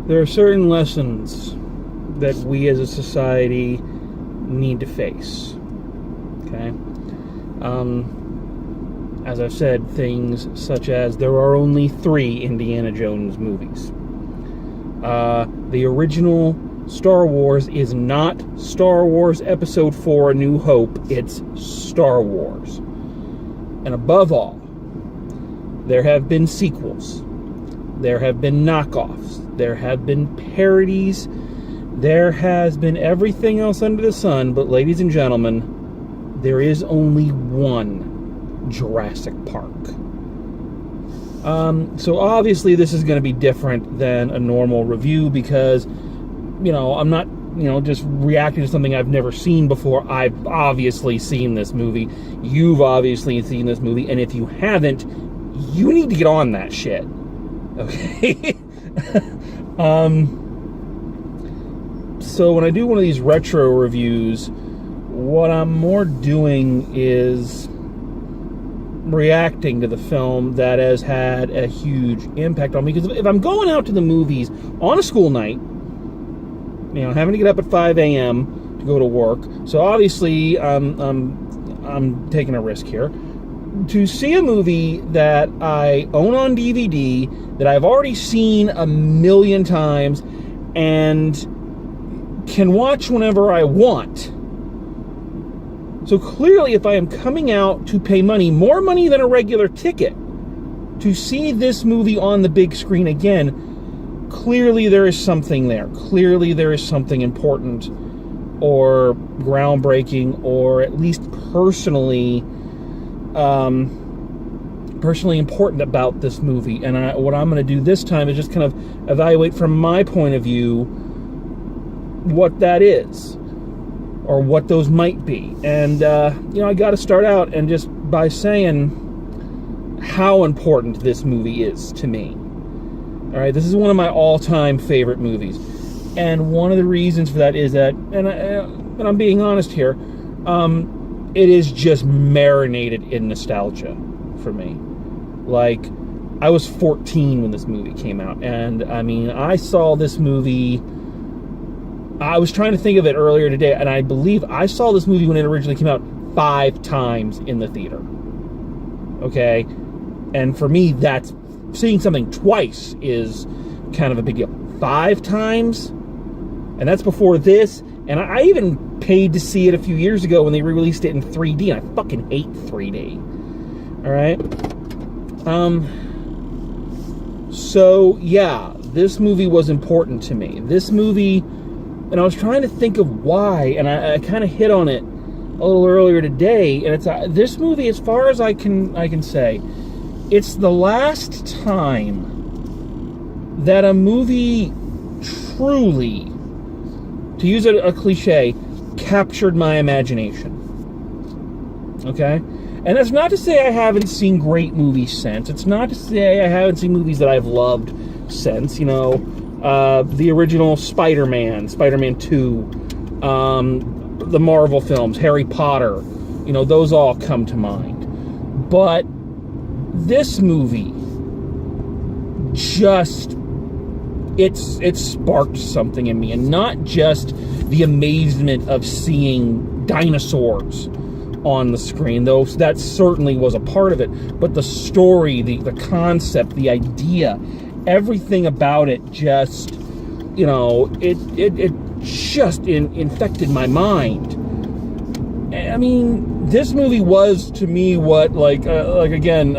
there are certain lessons that we as a society need to face. Okay? As I've said, things such as there are only 3 Indiana Jones movies. The original Star Wars is not Star Wars Episode 4 A New Hope, it's Star Wars. And above all, there have been sequels. There have been knockoffs. There have been parodies. There has been everything else under the sun, but ladies and gentlemen, there is only one Jurassic Park. So obviously this is going to be different than a normal review because, I'm not, just reacting to something I've never seen before. I've obviously seen this movie. You've obviously seen this movie. And if you haven't, you need to get on that shit. Okay? So when I do one of these retro reviews, what I'm more doing is reacting to the film that has had a huge impact on me. Because if I'm going out to the movies on a school night, having to get up at 5 a.m. to go to work, so obviously I'm taking a risk here, to see a movie that I own on DVD, that I've already seen a million times, and can watch whenever I want. So clearly, if I am coming out to pay money, more money than a regular ticket, to see this movie on the big screen again, clearly there is something there. Clearly there is something important or groundbreaking or at least personally important about this movie. And what I'm going to do this time is just kind of evaluate from my point of view what that is, or what those might be. And, I got to start out and just by saying how important this movie is to me. All right, this is one of my all-time favorite movies. And one of the reasons for that is that, and I'm being honest here, it is just marinated in nostalgia for me. Like, I was 14 when this movie came out. And, I saw this movie... I was trying to think of it earlier today, and I believe I saw this movie when it originally came out 5 times in the theater. Okay? And for me, that's... seeing something twice is kind of a big deal. 5 times? And that's before this. And I even paid to see it a few years ago when they re-released it in 3D, and I fucking hate 3D. Alright? So, yeah, this movie was important to me. This movie... And I was trying to think of why, and I kind of hit on it a little earlier today. And it's this movie, as far as I can say, it's the last time that a movie truly, to use a cliche, captured my imagination. Okay? And that's not to say I haven't seen great movies since. It's not to say I haven't seen movies that I've loved since, the original Spider-Man 2, the Marvel films, Harry Potter, those all come to mind. But this movie just, it sparked something in me, and not just the amazement of seeing dinosaurs on the screen, though that certainly was a part of it, but the story, the concept, the idea, everything about it just, it just infected my mind. This movie was, to me, what, again,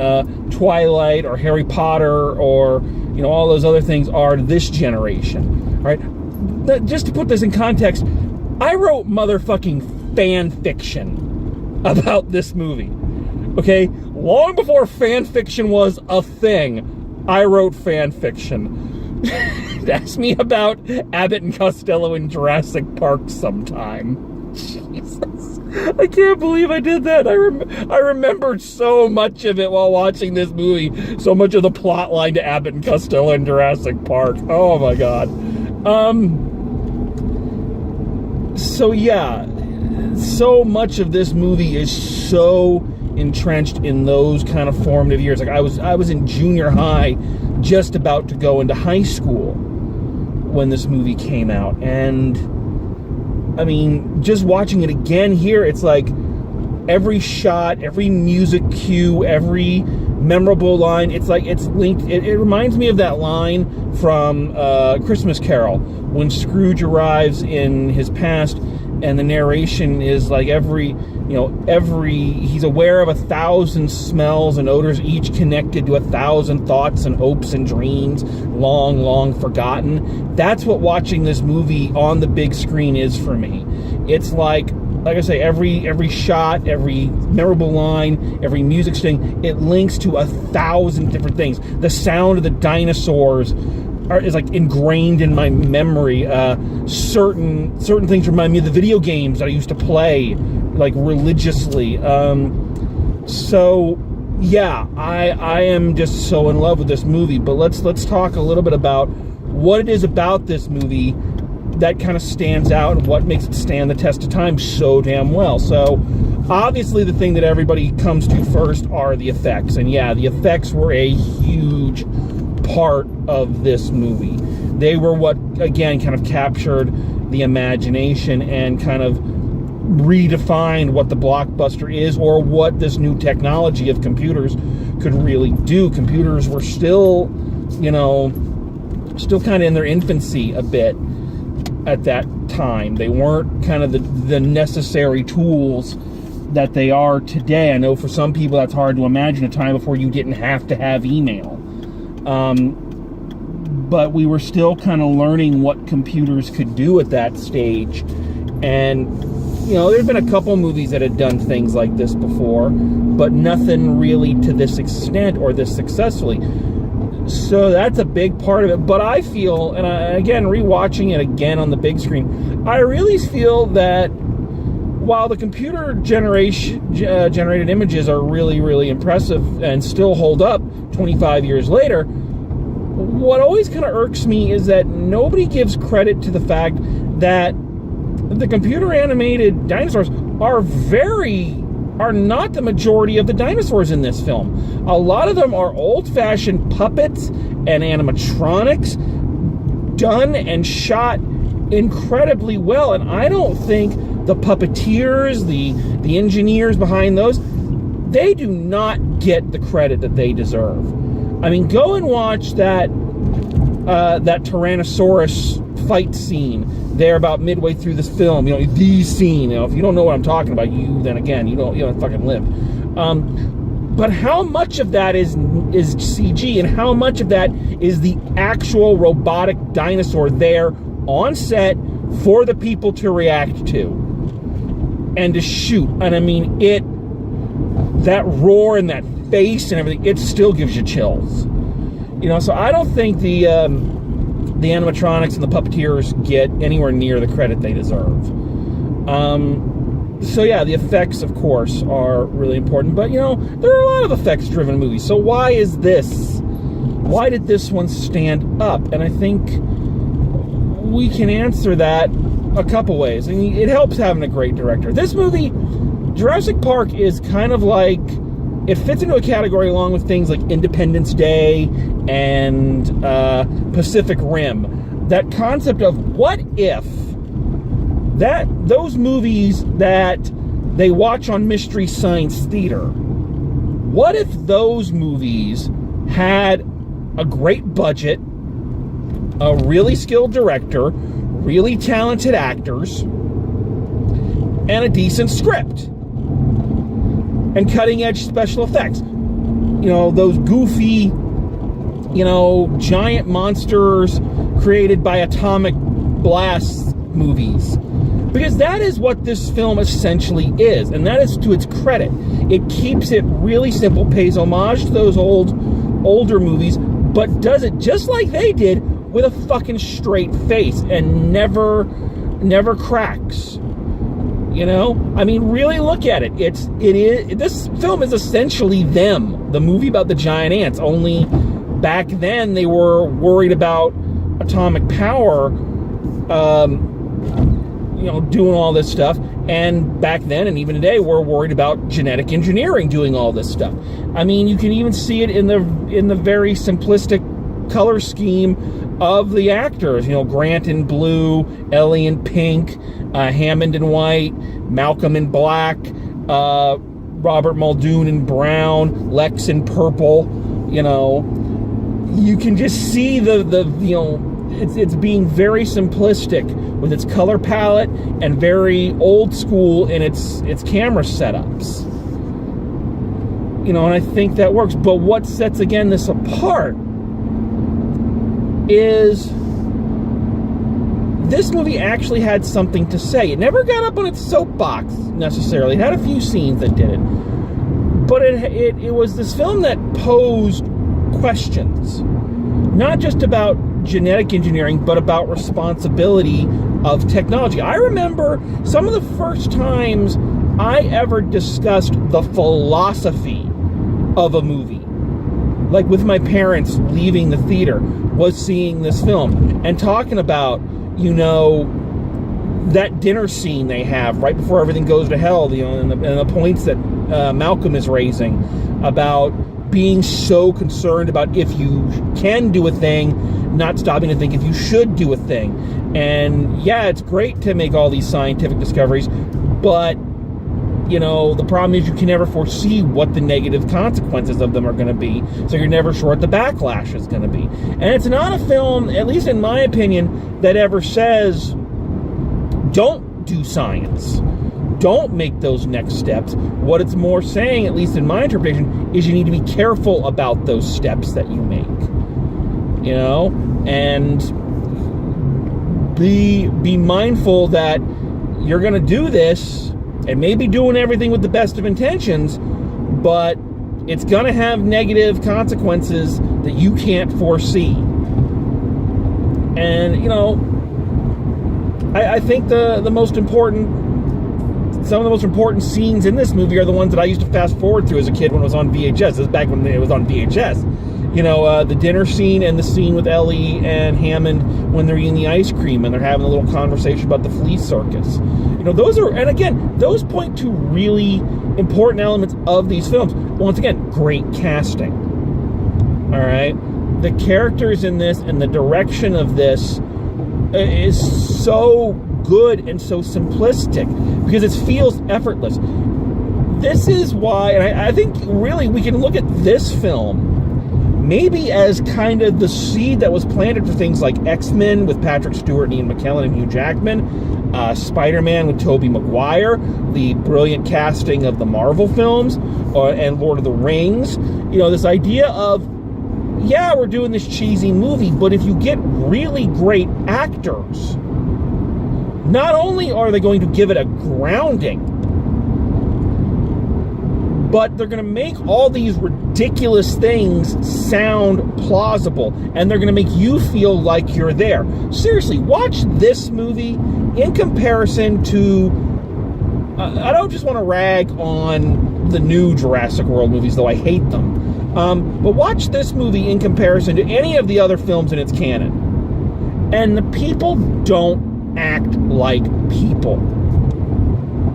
Twilight or Harry Potter or, all those other things are to this generation, right? Just to put this in context, I wrote motherfucking fan fiction about this movie, okay? Long before fan fiction was a thing, I wrote fan fiction. Ask me about Abbott and Costello in Jurassic Park sometime. Jesus. I can't believe I did that. I remembered so much of it while watching this movie. So much of the plot line to Abbott and Costello in Jurassic Park. Oh my God. So yeah. So much of this movie is so entrenched in those kind of formative years. Like I was in junior high, just about to go into high school when this movie came out. And I mean, just watching it again here, it's like every shot, every music cue, every memorable line, it's like it's linked. It reminds me of that line from Christmas Carol when Scrooge arrives in his past, and the narration is like he's aware of 1,000 smells and odors, each connected to 1,000 thoughts and hopes and dreams, long, long forgotten. That's what watching this movie on the big screen is for me. It's like I say, every shot, every memorable line, every music sting, it links to 1,000 different things. The sound of the dinosaurs is like ingrained in my memory. Certain things remind me of the video games that I used to play like religiously. So yeah, I am just so in love with this movie. But let's talk a little bit about what it is about this movie that kind of stands out and what makes it stand the test of time so damn well. So obviously the thing that everybody comes to first are the effects. And yeah, the effects were a huge part of this movie. They were what, again, kind of captured the imagination and kind of redefined what the blockbuster is, or what this new technology of computers could really do. Computers were still kind of in their infancy a bit at that time. They weren't kind of the necessary tools that they are today. I know for some people that's hard to imagine, a time before you didn't have to have email. But we were still kind of learning what computers could do at that stage. And, there's been a couple movies that had done things like this before, but nothing really to this extent or this successfully. So that's a big part of it. But I feel, and again, rewatching it again on the big screen, I really feel that while the computer generated images are really, really impressive and still hold up 25 years later, what always kind of irks me is that nobody gives credit to the fact that the computer animated dinosaurs are not the majority of the dinosaurs in this film. A lot of them are old-fashioned puppets and animatronics done and shot incredibly well. And I don't think the puppeteers, the engineers behind those, they do not get the credit that they deserve. I mean, go and watch that Tyrannosaurus fight scene there about midway through this film. The scene. If you don't know what I'm talking about, then again, you don't fucking live. But how much of that is CG, and how much of that is the actual robotic dinosaur there on set for the people to react to and to shoot? And I mean, that roar and that face and everything, it still gives you chills. So I don't think the animatronics and the puppeteers get anywhere near the credit they deserve. So yeah, the effects, of course, are really important. But, there are a lot of effects-driven movies. So why did this one stand up? And I think we can answer that a couple ways. I mean, it helps having a great director. This movie, Jurassic Park, is kind of like, it fits into a category along with things like Independence Day and Pacific Rim. That concept of what if those movies that they watch on Mystery Science Theater, what if those movies had a great budget, a really skilled director, really talented actors, and a decent script, and cutting-edge special effects? Those goofy, giant monsters created by atomic blast movies. Because that is what this film essentially is, and that is to its credit. It keeps it really simple, pays homage to those older movies, but does it just like they did, with a fucking straight face and never cracks. I mean, really look at it. This film is essentially them, the movie about the giant ants. Only back then they were worried about atomic power, doing all this stuff. And back then, and even today, we're worried about genetic engineering doing all this stuff. I mean, you can even see it in the very simplistic color scheme of the actors. Grant in blue, Ellie in pink, Hammond in white, Malcolm in black, Robert Muldoon in brown, Lex in purple. You can just see it's being very simplistic with its color palette and very old school in its camera setups. And I think that works. But what sets, again, this apart is this movie actually had something to say. It never got up on its soapbox, necessarily. It had a few scenes that did it. But it was this film that posed questions. Not just about genetic engineering, but about responsibility of technology. I remember some of the first times I ever discussed the philosophy of a movie, like with my parents leaving the theater, was seeing this film and talking about, that dinner scene they have right before everything goes to hell, and the points that Malcolm is raising about being so concerned about if you can do a thing, not stopping to think if you should do a thing. And yeah, it's great to make all these scientific discoveries, but the problem is you can never foresee what the negative consequences of them are going to be, so you're never sure what the backlash is going to be. And it's not a film, at least in my opinion, that ever says, don't do science. Don't make those next steps. What it's more saying, at least in my interpretation, is you need to be careful about those steps that you make. And be mindful that you're going to do this and maybe doing everything with the best of intentions, but it's going to have negative consequences that you can't foresee. And, I think some of the most important scenes in this movie are the ones that I used to fast forward through as a kid when it was on VHS. This is back when it was on VHS. The dinner scene and the scene with Ellie and Hammond when they're eating the ice cream and they're having a little conversation about the flea circus. Those point to really important elements of these films. Once again, great casting. All right? The characters in this and the direction of this is so good and so simplistic because it feels effortless. This is why, and I think really we can look at this film maybe as kind of the seed that was planted for things like X-Men with Patrick Stewart, Ian McKellen, and Hugh Jackman, Spider-Man with Tobey Maguire, the brilliant casting of the Marvel films, and Lord of the Rings. This idea of, yeah, we're doing this cheesy movie, but if you get really great actors, not only are they going to give it a grounding, but they're going to make all these ridiculous things sound plausible, and they're going to make you feel like you're there. Seriously, watch this movie in comparison to... I don't just want to rag on the new Jurassic World movies, though I hate them. But watch this movie in comparison to any of the other films in its canon. And the people don't act like people.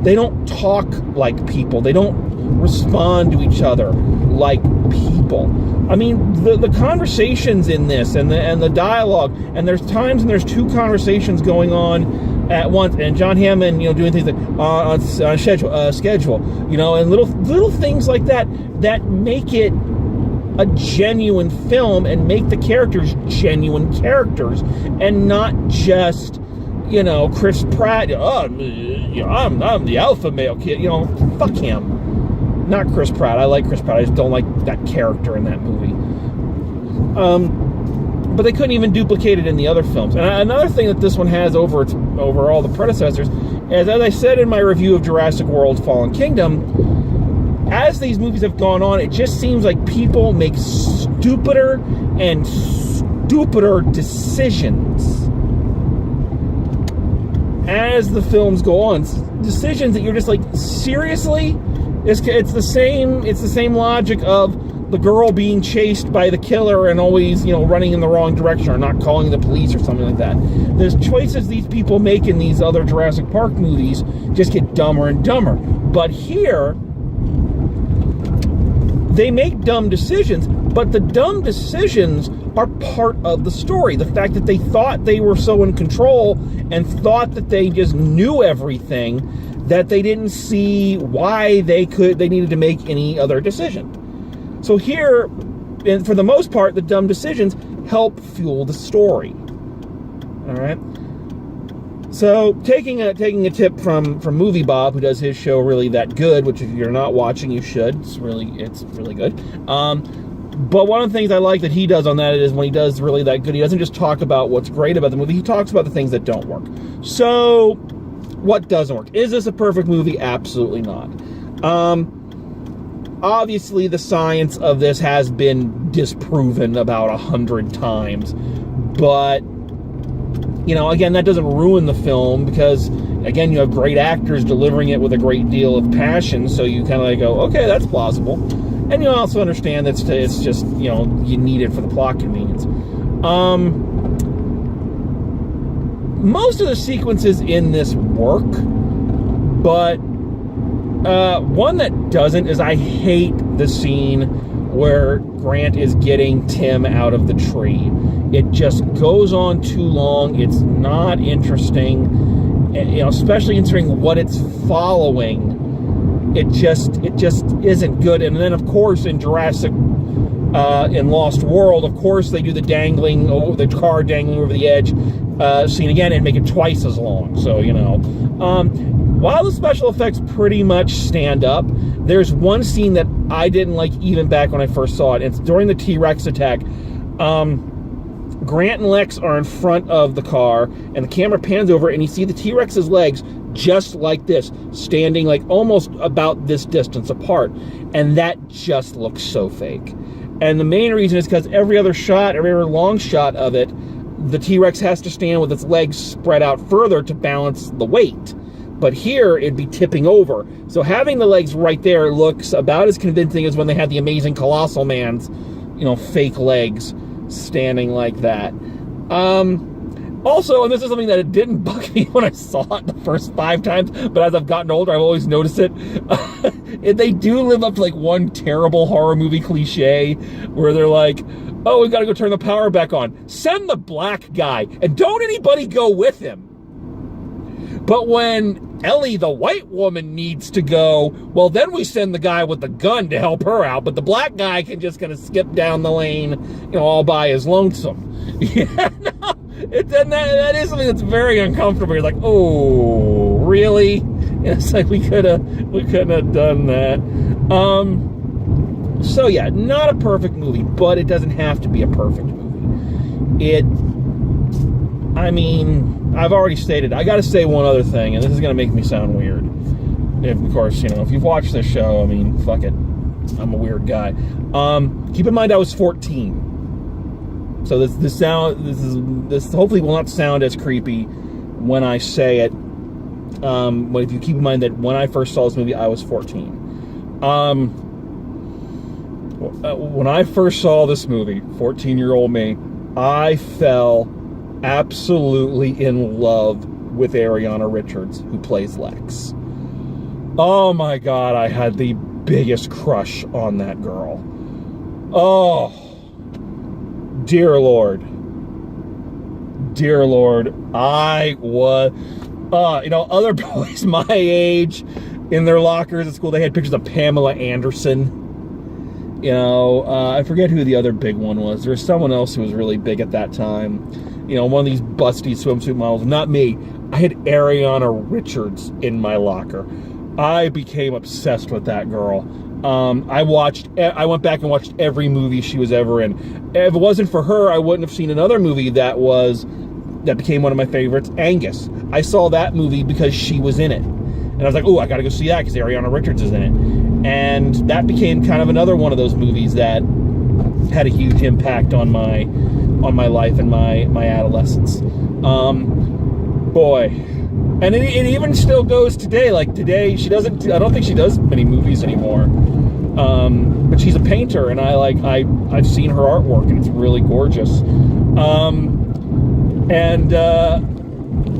They don't talk like people. They don't respond to each other like people. I mean, the conversations in this and the dialogue, and there's times and there's two conversations going on at once, and John Hammond, doing things like on schedule, and little things like that make it a genuine film and make the characters genuine characters, and not just Chris Pratt. I'm the alpha male kid. Fuck him. Not Chris Pratt. I like Chris Pratt. I just don't like that character in that movie. But they couldn't even duplicate it in the other films. And another thing that this one has over all the predecessors is, as I said in my review of Jurassic World: Fallen Kingdom, as these movies have gone on, it just seems like people make stupider and stupider decisions as the films go on. Decisions that you're just like, seriously? It's the same logic of the girl being chased by the killer and always, running in the wrong direction or not calling the police or something like that. There's choices these people make in these other Jurassic Park movies just get dumber and dumber. But here, they make dumb decisions, but the dumb decisions are part of the story. The fact that they thought they were so in control and thought that they just knew everything, that they didn't see why they needed to make any other decision. So here, and for the most part, the dumb decisions help fuel the story. All right. So taking a tip from Movie Bob, who does his show Really That Good, which if you're not watching, you should. It's really good. But one of the things I like that he does on that is when he does Really That Good, he doesn't just talk about what's great about the movie. He talks about the things that don't work. So what doesn't work? Is this a perfect movie? Absolutely not. Obviously, the science of this has been disproven about 100 times, but again, that doesn't ruin the film because, again, you have great actors delivering it with a great deal of passion, so you kind of go, okay, that's plausible. And you also understand that it's just, you need it for the plot convenience. Most of the sequences in this work, but one that doesn't is I hate the scene where Grant is getting Tim out of the tree. It just goes on too long. It's not interesting, especially considering what it's following. It just isn't good. And then, of course, in Jurassic, in Lost World, of course, they do the the car dangling over the edge scene again and make it twice as long. So, while the special effects pretty much stand up, there's one scene that I didn't like even back when I first saw it. It's during the T-Rex attack. Grant and Lex are in front of the car, and the camera pans over, and you see the T-Rex's legs just like this, standing like almost about this distance apart. And that just looks so fake. And the main reason is because every other long shot of it, the T-Rex has to stand with its legs spread out further to balance the weight. But here, it'd be tipping over. So having the legs right there looks about as convincing as when they had the amazing Colossal Man's, fake legs standing like that. Also, and this is something that it didn't bug me when I saw it the first 5 times, but as I've gotten older, I've always noticed it. They do live up to like one terrible horror movie cliche where they're like, oh, we've got to go turn the power back on. Send the black guy, and don't anybody go with him. But when Ellie, the white woman, needs to go, well, then we send the guy with the gun to help her out, but the black guy can just kind of skip down the lane, all by his lonesome. Yeah, no, that is something that's very uncomfortable. You're like, oh, really? It's like we couldn't have done that. So yeah, not a perfect movie, but it doesn't have to be a perfect movie. I've already stated, I gotta say one other thing, and this is gonna make me sound weird. Of course, if you've watched this show, fuck it. I'm a weird guy. Keep in mind I was 14. So this hopefully will not sound as creepy when I say it. But if you keep in mind that when I first saw this movie, I was 14. When I first saw this movie, 14-year-old me, I fell absolutely in love with Ariana Richards, who plays Lex. Oh my God, I had the biggest crush on that girl. Oh, dear Lord. I was, other boys my age in their lockers at school, they had pictures of Pamela Anderson. I forget who the other big one was. There was someone else who was really big at that time. One of these busty swimsuit models. Not me. I had Ariana Richards in my locker. I became obsessed with that girl. I went back and watched every movie she was ever in. If it wasn't for her, I wouldn't have seen another movie that became one of my favorites, Angus. I saw that movie because she was in it. And I was like, oh, I gotta go see that because Ariana Richards is in it. And that became kind of another one of those movies that had a huge impact on my life and my adolescence. Boy. And it even still goes today. Like today, I don't think she does many movies anymore. But she's a painter, and I've seen her artwork, and it's really gorgeous.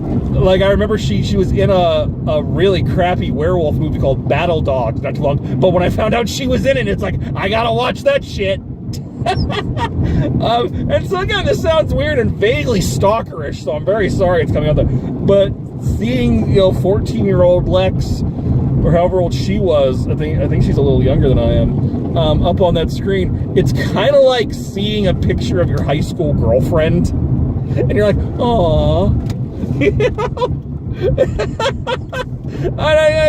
Like, I remember she was in a really crappy werewolf movie called Battle Dogs not too long, but when I found out she was in it, it's like, I gotta watch that shit. And so again, this sounds weird and vaguely stalkerish, so I'm very sorry it's coming out there. But seeing, 14-year-old Lex, or however old she was, I think she's a little younger than I am, up on that screen, it's kind of like seeing a picture of your high school girlfriend, and you're like, aww.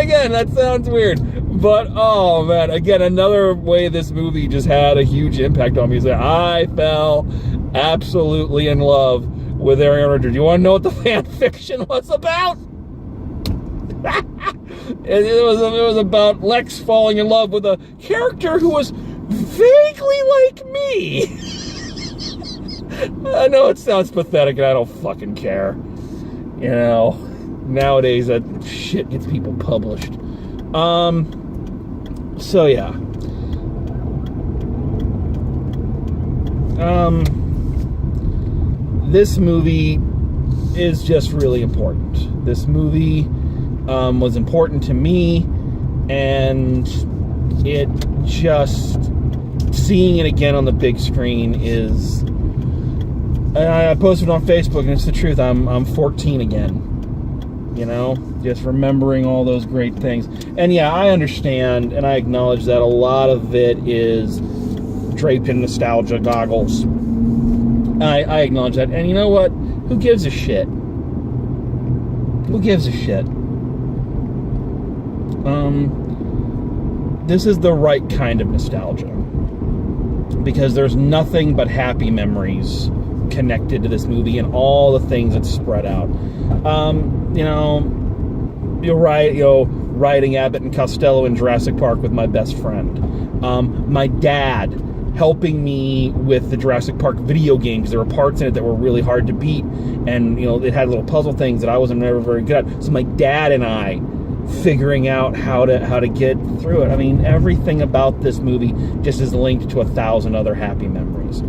Again, that sounds weird, but oh man, again, another way this movie just had a huge impact on me is that I fell absolutely in love with Ariana Grande. Do you want to know what the fan fiction was about? It was about Lex falling in love with a character who was vaguely like me. I know it sounds pathetic and I don't fucking care. Nowadays that shit gets people published. So yeah. This movie is just really important. This movie was important to me, and it just, seeing it again on the big screen is, I posted on Facebook, and it's the truth, I'm 14 again. Just remembering all those great things. And yeah, I understand, and I acknowledge that a lot of it is draped in nostalgia goggles. I acknowledge that. And you know what? Who gives a shit? Who gives a shit? This is the right kind of nostalgia. Because there's nothing but happy memories connected to this movie and all the things that spread out. You're right, riding Abbott and Costello in Jurassic Park with my best friend. My dad helping me with the Jurassic Park video games. There were parts in it that were really hard to beat, and it had little puzzle things that I wasn't never very good at. So my dad and I figuring out how to get through it. I mean, everything about this movie just is linked to 1,000 other happy memories.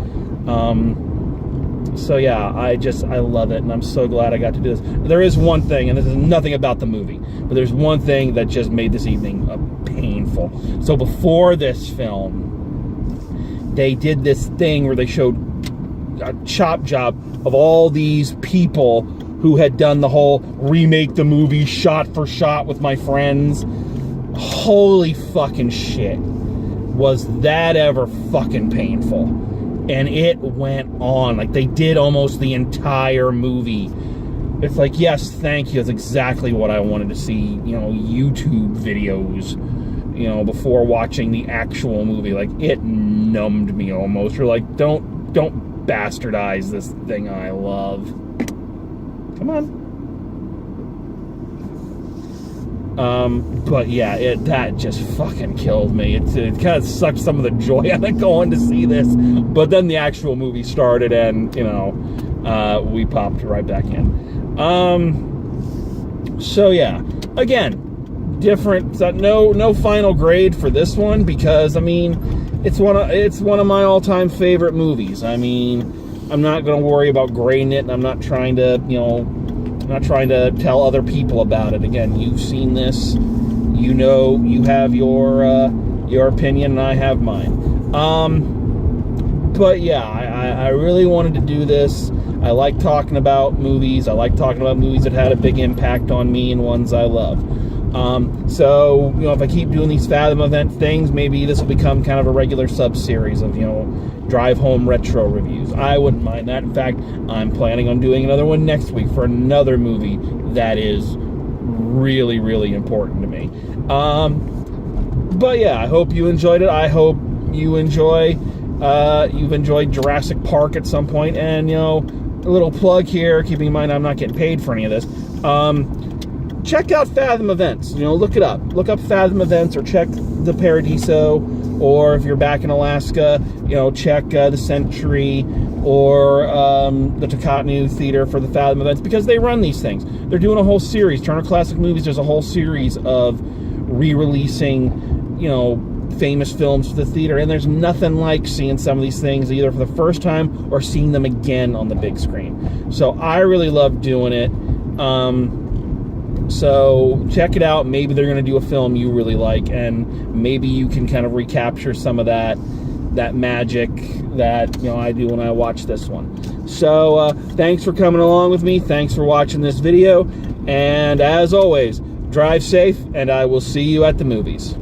So yeah, I love it, and I'm so glad I got to do this. There is one thing, and this is nothing about the movie, but there's one thing that just made this evening painful. So before this film, they did this thing where they showed a chop job of all these people who had done the whole remake the movie shot for shot with my friends. Holy fucking shit. Was that ever fucking painful. And it went on. Like, they did almost the entire movie. It's like, yes, thank you. That's exactly what I wanted to see, YouTube videos, before watching the actual movie. Like, it numbed me almost. You're like, don't bastardize this thing I love. Come on. But yeah, that just fucking killed me. It kind of sucked some of the joy out of going to see this. But then the actual movie started, and we popped right back in. So yeah, again, different. No final grade for this one, because I mean, it's one of my all-time favorite movies. I mean, I'm not going to worry about grading it, and I'm not trying to tell other people about it. Again, you've seen this, you have your opinion, and I have mine. But yeah, I really wanted to do this. I like talking about movies. I like talking about movies that had a big impact on me and ones I love. So, if I keep doing these Fathom event things, maybe this will become kind of a regular sub-series of, drive home retro reviews. I wouldn't mind that. In fact, I'm planning on doing another one next week for another movie that is really, really important to me. But yeah, I hope you enjoyed it. I hope you've enjoyed Jurassic Park at some point. And, a little plug here, keeping in mind I'm not getting paid for any of this. Check out Fathom Events. Look it up. Look up Fathom Events, or check the Paradiso, or if you're back in Alaska, check the Century or the Takatnu Theater for the Fathom Events, because they run these things. They're doing a whole series. Turner Classic Movies, there's a whole series of re-releasing, famous films to the theater, and there's nothing like seeing some of these things either for the first time or seeing them again on the big screen. So I really love doing it. So check it out. Maybe they're going to do a film you really like, and maybe you can kind of recapture some of that magic that I do when I watch this one. So thanks for coming along with me. Thanks for watching this video, and as always, drive safe, and I will see you at the movies.